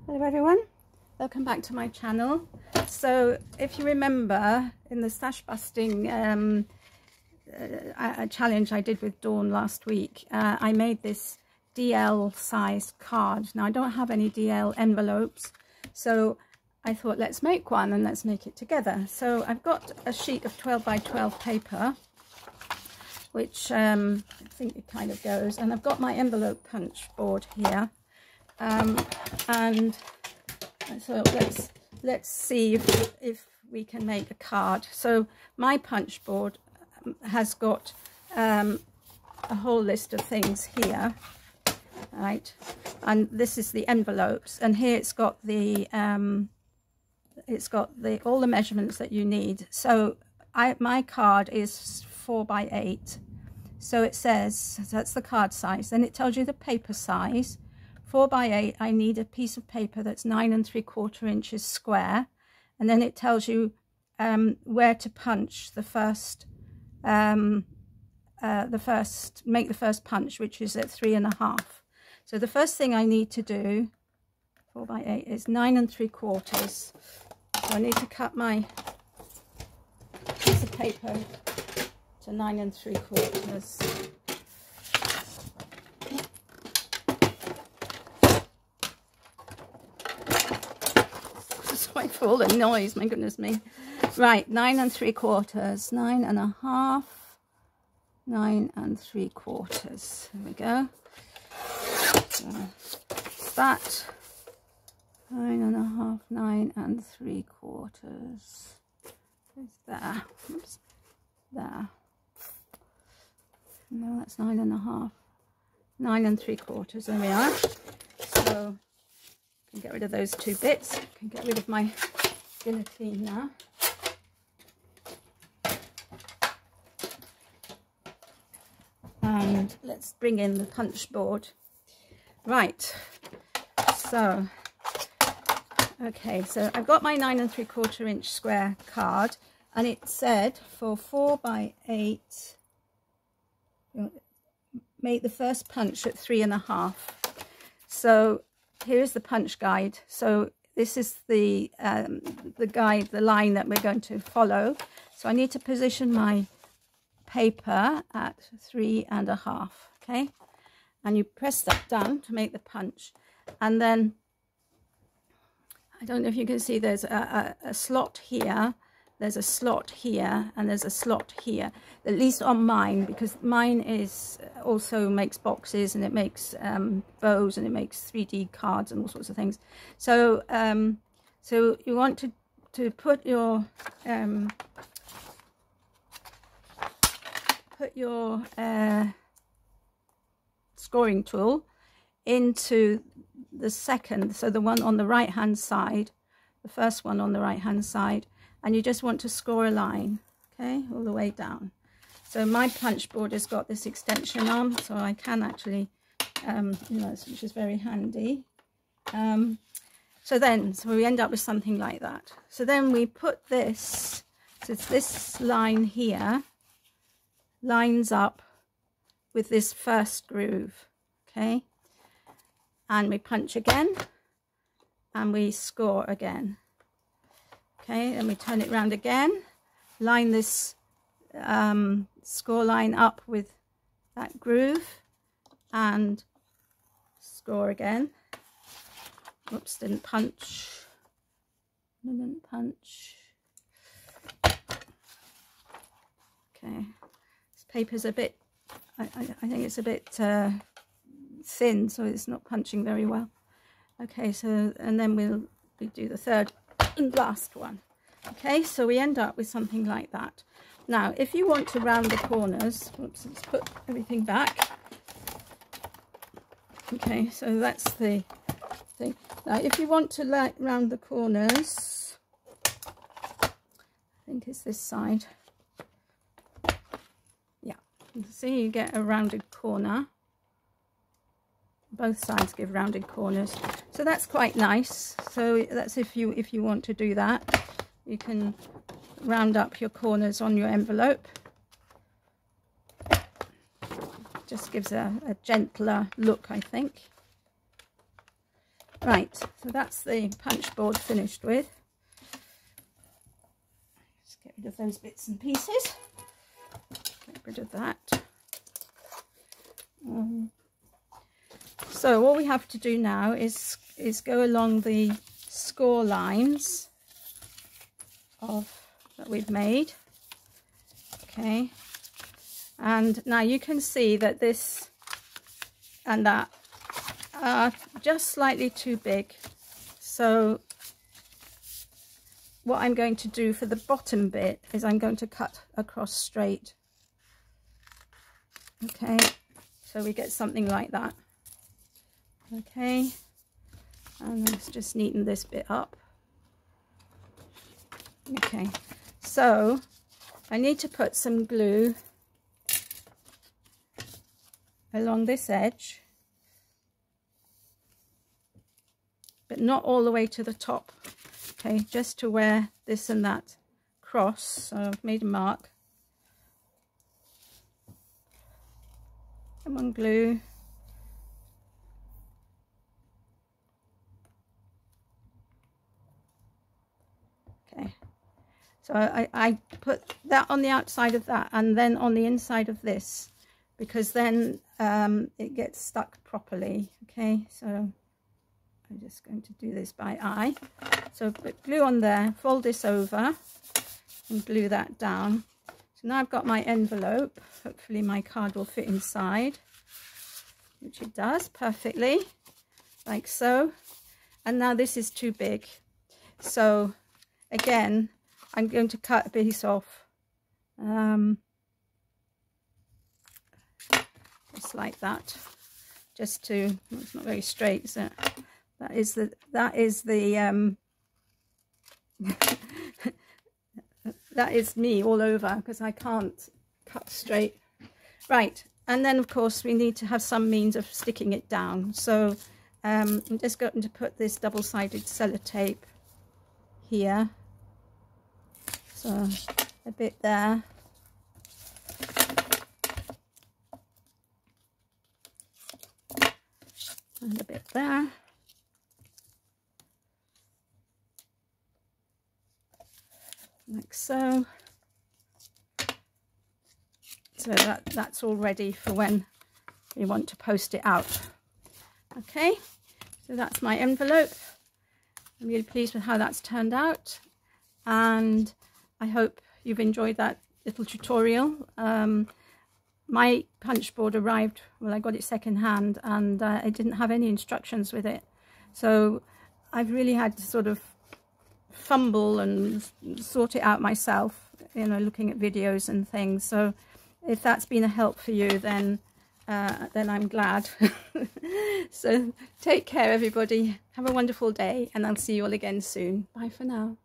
Hello everyone, welcome back to my channel. So if you remember in the stash busting challenge I did with Dawn last week, I made this DL size card. Now I don't have any DL envelopes, so I thought let's make one and let's make it together. So I've got a sheet of 12 by 12 paper, which I think it kind of goes, and I've got my envelope punch board here. And I thought let's see if we can make a card. So my punch board has got a whole list of things here, right? And this is the envelopes, and here it's got the all the measurements that you need. So my card is 4 by 8, so it says that's the card size. Then it tells you the paper size. 4 by 8, I need a piece of paper that's 9 3/4 inches square, and then it tells you where to punch the first, make the first punch, which is at 3.5. So the first thing I need to do, 4 by 8, is 9 3/4. So I need to cut my piece of paper to 9 3/4. For all the noise, my goodness me. Right, 9 3/4, 9.5, 9 3/4. There we go. So that 9.5, 9 3/4 is there. Oops, there. No, that's 9.5, 9 3/4. There we are. So can get rid of those two bits. Can get rid of my guillotine now. And let's bring in the punch board. Right, so okay, so I've got my 9 3/4 inch square card, and it said for 4 by 8 make the first punch at 3.5. so here's the punch guide. So this is the guide, the line that we're going to follow. So I need to position my paper at 3.5, okay? And you press that down to make the punch. And then, I don't know if you can see, there's a slot here, there's a slot here, and there's a slot here, at least on mine, because mine is also makes boxes, and it makes bows, and it makes 3D cards and all sorts of things. So so you want to put your scoring tool into the second, so the one on the right hand side, the first one on the right hand side, and you just want to score a line, okay, all the way down. So my punch board has got this extension arm, so I can actually, which is very handy. So we end up with something like that. So then we put this, so it's this line here, lines up with this first groove, okay, and we punch again, and we score again. Okay, and we turn it round again, line this score line up with that groove, and score again. Oops, didn't punch. Didn't punch. Okay, this paper's a bit, I think it's a bit thin, so it's not punching very well. Okay, so, and then we do the third and last one. Okay, so we end up with something like that. Now if you want to round the corners, oops, let's put everything back. Okay, so that's the thing. Now if you want to round the corners, I think it's this side, yeah, you see you get a rounded corner. Both sides give rounded corners, so that's quite nice. So that's if you want to do that, you can round up your corners on your envelope. Just gives a gentler look, I think. Right, so that's the punch board finished with. Just get rid of those bits and pieces. Get rid of that. So all we have to do now is go along the score lines that we've made. Okay, and now you can see that this and that are just slightly too big. So what I'm going to do for the bottom bit is I'm going to cut across straight. Okay, so we get something like that. Okay, and let's just neaten this bit up. Okay, so I need to put some glue along this edge, but not all the way to the top. Okay, just to where this and that cross. So I've made a mark. Come on, glue. Okay, so I put that on the outside of that and then on the inside of this, because then it gets stuck properly. Okay, so I'm just going to do this by eye. So put glue on there, fold this over and glue that down. So now I've got my envelope. Hopefully my card will fit inside, which it does perfectly, like so. And now this is too big. So again, I'm going to cut a piece off, just like that, just to, well, it's not very straight, is it? That is the that is me all over, because I can't cut straight. Right, and then of course we need to have some means of sticking it down. So I'm just going to put this double-sided sellotape here, so a bit there, and a bit there. Like so. So that's all ready for when we want to post it out. Okay, so that's my envelope. I'm really pleased with how that's turned out, and I hope you've enjoyed that little tutorial. My punch board arrived, well, I got it second hand, and it didn't have any instructions with it, so I've really had to sort of fumble and sort it out myself, you know, looking at videos and things. So if that's been a help for you, then I'm glad. So take care, everybody. Have a wonderful day, and I'll see you all again soon. Bye for now.